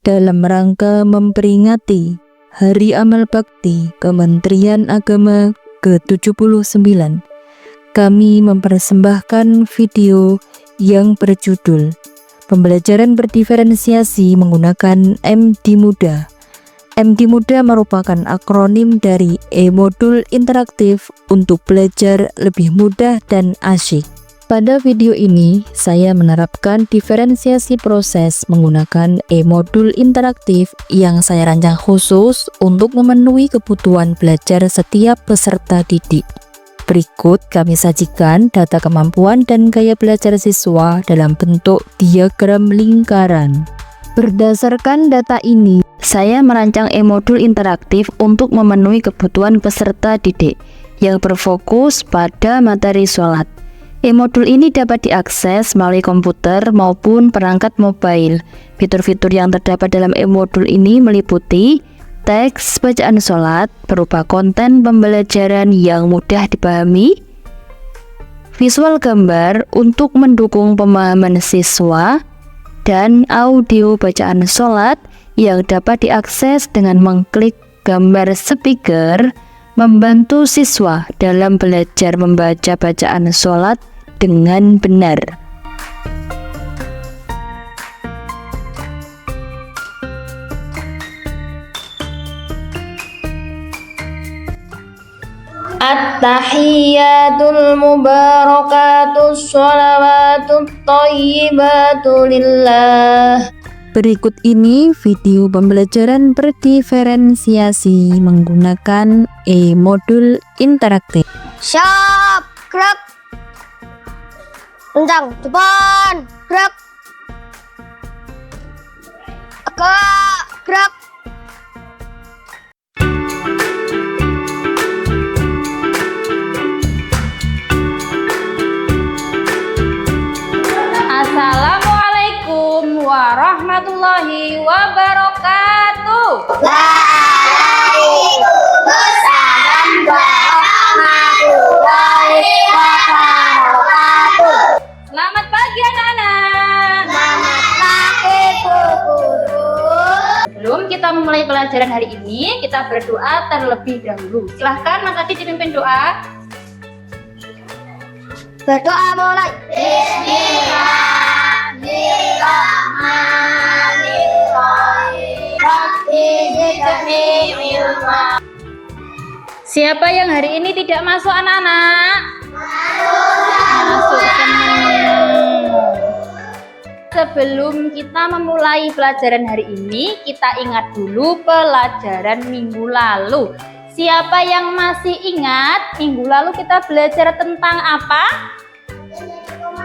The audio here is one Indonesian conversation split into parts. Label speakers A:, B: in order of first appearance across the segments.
A: dalam rangka memperingati Hari Amal Bakti Kementerian Agama ke-79, kami mempersembahkan video yang berjudul Pembelajaran Berdiferensiasi menggunakan MD Muda. MD Muda merupakan akronim dari E-Modul Interaktif untuk belajar lebih mudah dan asyik. Pada video ini, saya menerapkan diferensiasi proses menggunakan E-Modul Interaktif yang saya rancang khusus untuk memenuhi kebutuhan belajar setiap peserta didik. Berikut kami sajikan data kemampuan dan gaya belajar siswa dalam bentuk diagram lingkaran. Berdasarkan data ini, saya merancang E-Modul Interaktif untuk memenuhi kebutuhan peserta didik yang berfokus pada materi sholat. E-Modul ini dapat diakses melalui komputer maupun perangkat mobile. Fitur-fitur yang terdapat dalam E-Modul ini meliputi teks bacaan sholat berupa konten pembelajaran yang mudah dipahami, visual gambar untuk mendukung pemahaman siswa, dan audio bacaan sholat yang dapat diakses dengan mengklik gambar speaker, membantu siswa dalam belajar membaca bacaan sholat dengan benar.
B: At-tahiyyatul mubarakatus sholawatut thayyibatu lillah.
A: Berikut ini video pembelajaran berdiferensiasi menggunakan E-Modul Interaktif.
B: Siap, gerak. Kencang, depan, gerak. Agak, gerak. Assalamualaikum warahmatullahi wabarakatuh. Waalaikumsalam warahmatullahi wabarakatuh. Selamat pagi anak-anak. Selamat pagi Bu Guru. Sebelum kita memulai pelajaran hari ini, kita berdoa terlebih dahulu. Silahkan Mas Adi dipimpin doa. Berdoa mulai. Bismillahirrahmanirrahim. Siapa yang hari ini tidak masuk anak-anak? Masuk semua. Sebelum kita memulai pelajaran hari ini, kita ingat dulu pelajaran minggu lalu. Siapa yang masih ingat minggu lalu kita belajar tentang apa?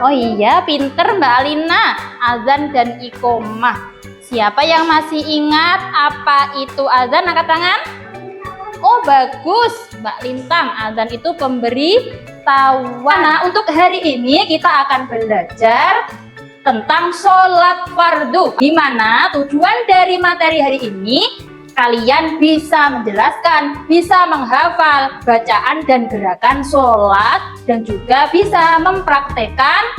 B: Oh iya, pinter Mbak Alina, azan dan iqomah. Siapa yang masih ingat apa itu azan? Angkat tangan. Oh bagus, Mbak Lintang, azan itu pemberitahuan. Nah, untuk hari ini kita akan belajar tentang sholat fardu, di mana tujuan dari materi hari ini kalian bisa menjelaskan, bisa menghafal bacaan dan gerakan sholat, dan juga bisa mempraktekkan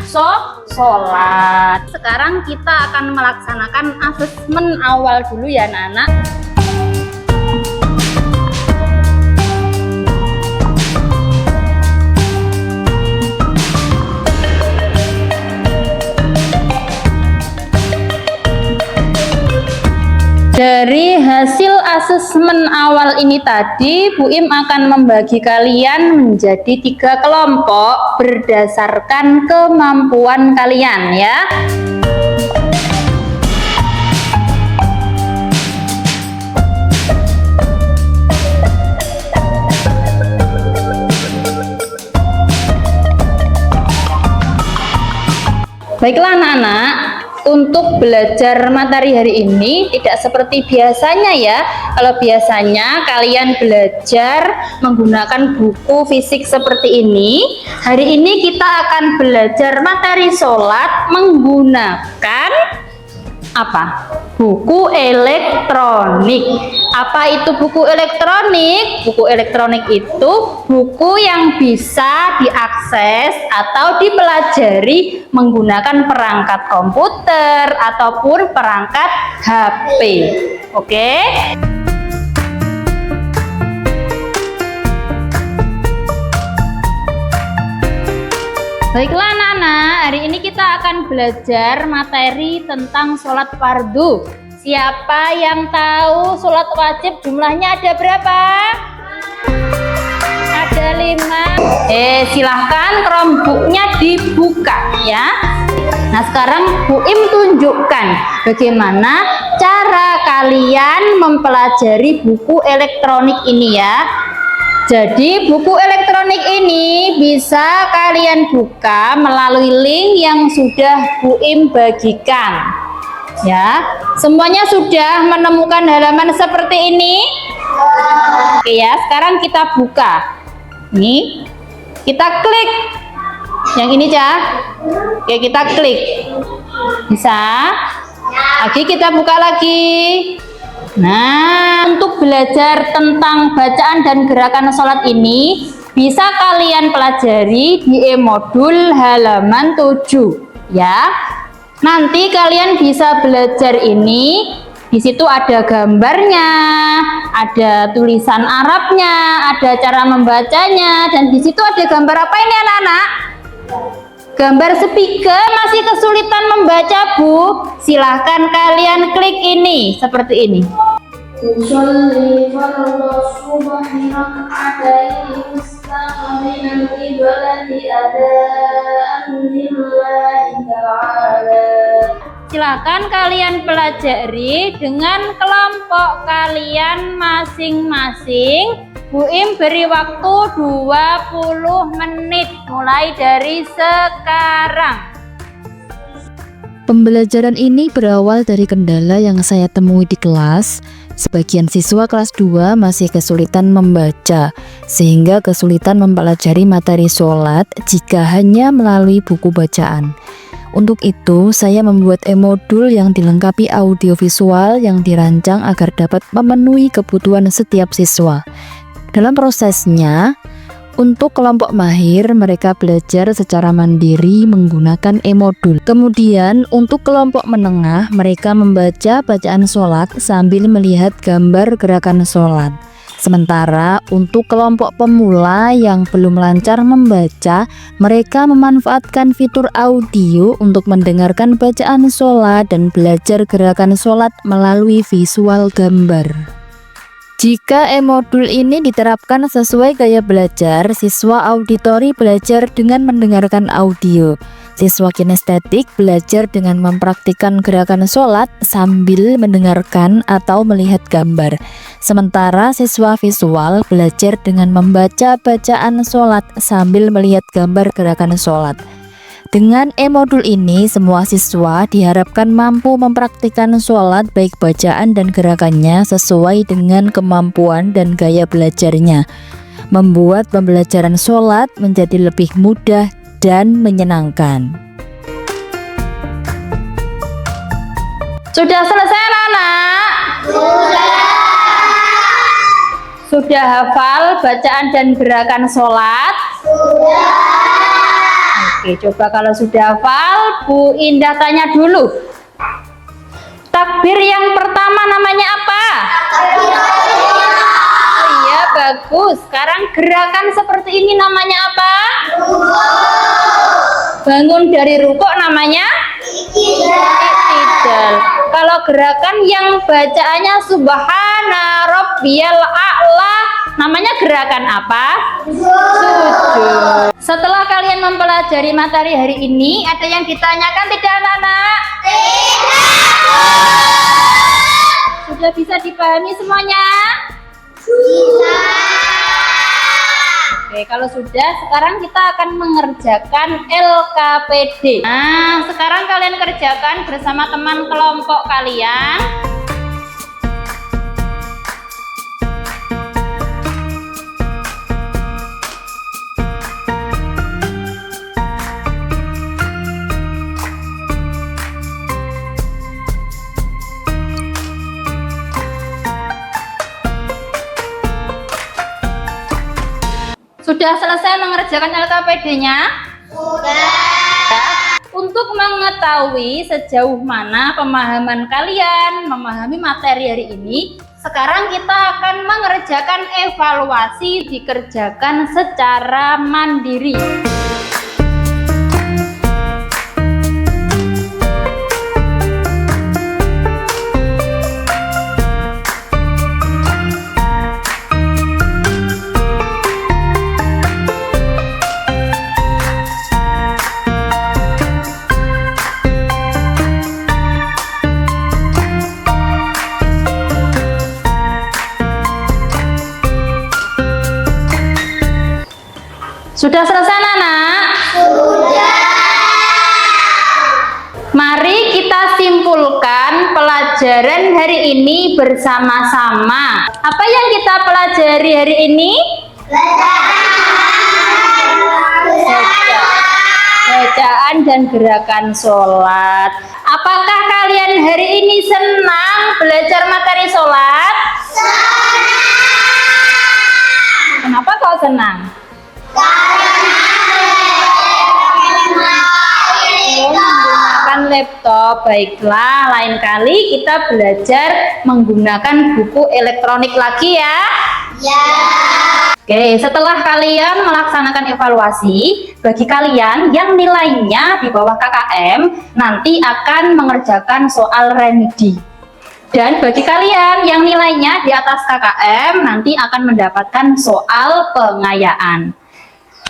B: sholat. Sekarang kita akan melaksanakan asesmen awal dulu ya anak-anak. Dari hasil asesmen awal ini tadi, Bu Im akan membagi kalian menjadi 3 kelompok berdasarkan kemampuan kalian ya. Baiklah anak-anak, untuk belajar materi hari ini tidak seperti biasanya ya. Kalau biasanya kalian belajar menggunakan buku fisik seperti ini, hari ini kita akan belajar materi sholat menggunakan apa? Buku elektronik. Apa itu buku elektronik? Buku elektronik itu buku yang bisa diakses atau dipelajari menggunakan perangkat komputer ataupun perangkat HP. Oke? Baiklah anak-anak, hari ini kita akan belajar materi tentang sholat fardu. Siapa yang tahu sholat wajib jumlahnya ada berapa? Ada 5. Silahkan Chromebooknya dibuka ya. Nah sekarang Bu Im tunjukkan bagaimana cara kalian mempelajari buku elektronik ini ya. Jadi buku elektronik ini bisa kalian buka melalui link yang sudah Bu Im bagikan. Ya, semuanya sudah menemukan halaman seperti ini. Oke ya, sekarang kita buka. Ini kita klik. Yang ini Cah. Oke, kita klik. Bisa. Lagi kita buka lagi. Nah, untuk belajar tentang bacaan dan gerakan sholat ini bisa kalian pelajari di e-modul halaman 7 ya. Nanti kalian bisa belajar ini. Di situ ada gambarnya, ada tulisan Arabnya, ada cara membacanya, dan di situ ada gambar apa ini anak-anak? Gambar speaker. Masih kesulitan membaca Bu? Silahkan kalian klik ini seperti ini.
C: Usolli fardhu subhi rak'atayn mustaqbilan qiblati adaan lillahi ta'ala.
B: Silakan kalian pelajari dengan kelompok kalian masing-masing. Bu Im beri waktu 20 menit mulai dari sekarang.
A: Pembelajaran ini berawal dari kendala yang saya temui di kelas. Sebagian siswa kelas 2 masih kesulitan membaca, sehingga kesulitan mempelajari materi sholat jika hanya melalui buku bacaan. Untuk itu, saya membuat e-modul yang dilengkapi audiovisual yang dirancang agar dapat memenuhi kebutuhan setiap siswa. Dalam prosesnya, untuk kelompok mahir, mereka belajar secara mandiri menggunakan e-modul. Kemudian, untuk kelompok menengah, mereka membaca bacaan sholat sambil melihat gambar gerakan sholat. Sementara untuk kelompok pemula yang belum lancar membaca, mereka memanfaatkan fitur audio untuk mendengarkan bacaan sholat dan belajar gerakan sholat melalui visual gambar. Jika e-modul ini diterapkan sesuai gaya belajar, siswa auditori belajar dengan mendengarkan audio. Siswa kinestetik belajar dengan mempraktikkan gerakan sholat sambil mendengarkan atau melihat gambar. Sementara siswa visual belajar dengan membaca bacaan sholat sambil melihat gambar gerakan sholat. Dengan e-modul ini, semua siswa diharapkan mampu mempraktikkan sholat baik bacaan dan gerakannya sesuai dengan kemampuan dan gaya belajarnya, membuat pembelajaran sholat menjadi lebih mudah dan menyenangkan.
B: Sudah selesai anak-anak? Sudah hafal bacaan dan gerakan sholat? Oke, coba kalau sudah hafal, Bu Indah tanya dulu. Takbir yang pertama namanya apa? Oh iya, bagus. Sekarang gerakan seperti ini namanya apa? Bangun dari rukuk namanya? Iktidal. Kalau gerakan yang bacaannya Subhana Rabbiyal A'la, namanya gerakan apa? Sujud. Setelah kalian mempelajari materi hari ini, ada yang ditanyakan tidak anak-anak? Sudah bisa dipahami semuanya?
C: Bisa.
B: Oke, kalau sudah, sekarang kita akan mengerjakan LKPD. Nah, sekarang kalian kerjakan bersama teman kelompok kalian. Sudah selesai mengerjakan LKPD-nya? Sudah. Untuk mengetahui sejauh mana pemahaman kalian memahami materi hari ini, sekarang kita akan mengerjakan evaluasi dikerjakan secara mandiri. Sudah selesai, anak? Sudah. Mari kita simpulkan pelajaran hari ini bersama-sama. Apa yang kita pelajari hari ini? Bacaan dan gerakan sholat. Apakah kalian hari ini senang belajar materi sholat? Senang. Kenapa kau senang? Menggunakan laptop. Baiklah, lain kali kita belajar menggunakan buku elektronik lagi ya. Ya. Oke, setelah kalian melaksanakan evaluasi, bagi kalian yang nilainya di bawah KKM nanti akan mengerjakan soal remedi. Dan bagi kalian yang nilainya di atas KKM nanti akan mendapatkan soal pengayaan.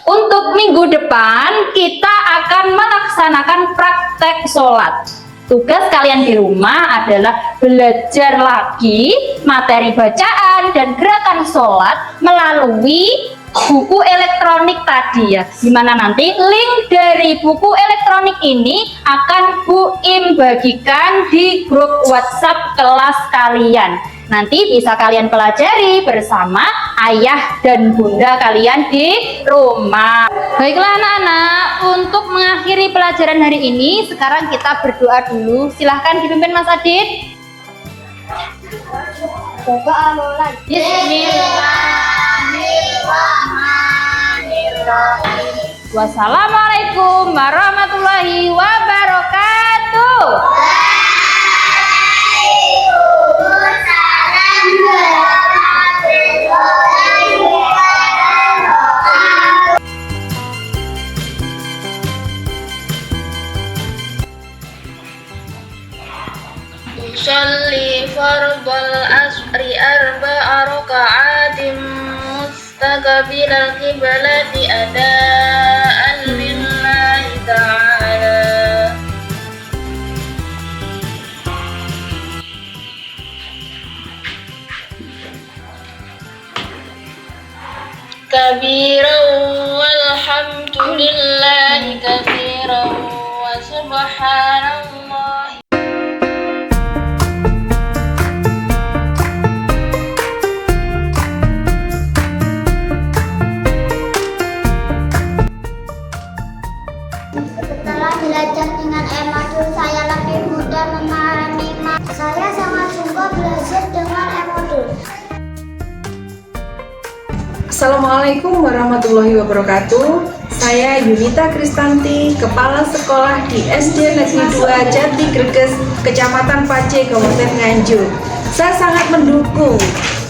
B: Untuk minggu depan kita akan melaksanakan praktek sholat. Tugas kalian di rumah adalah belajar lagi materi bacaan dan gerakan sholat melalui buku elektronik tadi ya. Dimana nanti link dari buku elektronik ini akan Bu Im bagikan di grup WhatsApp kelas kalian. Nanti bisa kalian pelajari bersama ayah dan bunda kalian di rumah. Baiklah anak-anak, untuk mengakhiri pelajaran hari ini, sekarang kita berdoa dulu. Silahkan dipimpin Mas Adit. Bismillahirrahmanirrahim. Wassalamualaikum warahmatullahi wabarakatuh.
C: Usolli fardal asri arba'a raka'atin mustaqbilal qiblati adaan lillahi ta'ala. Kabiran walhamdulillahi katsiran wa subhanallah.
D: Setelah belajar dengan e-modul, saya lebih mudah memahami. Saya sangat suka belajar dengan e-modul.
E: Assalamualaikum warahmatullahi wabarakatuh. Saya Yunita Kristanti, Kepala Sekolah di SD Negeri 2 Jati Greges, Kecamatan Pace, Kabupaten Nganjuk. Saya sangat mendukung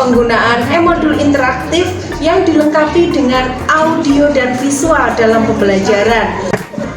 E: penggunaan e-modul interaktif yang dilengkapi dengan audio dan visual dalam pembelajaran.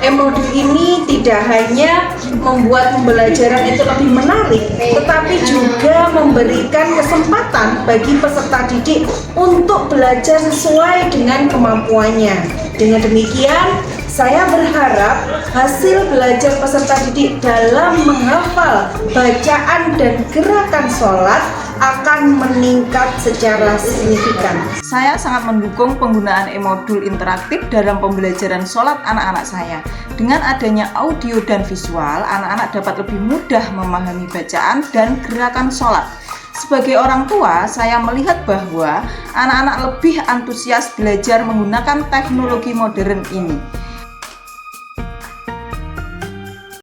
E: E-modul ini tidak hanya membuat pembelajaran itu lebih menarik, tetapi juga memberikan kesempatan bagi peserta didik untuk belajar sesuai dengan kemampuannya. Dengan demikian, saya berharap hasil belajar peserta didik dalam menghafal bacaan dan gerakan sholat akan meningkat secara signifikan.
F: Saya sangat mendukung penggunaan e-modul interaktif dalam pembelajaran sholat anak-anak saya. Dengan adanya audio dan visual, anak-anak dapat lebih mudah memahami bacaan dan gerakan sholat. Sebagai orang tua, saya melihat bahwa anak-anak lebih antusias belajar menggunakan teknologi modern ini.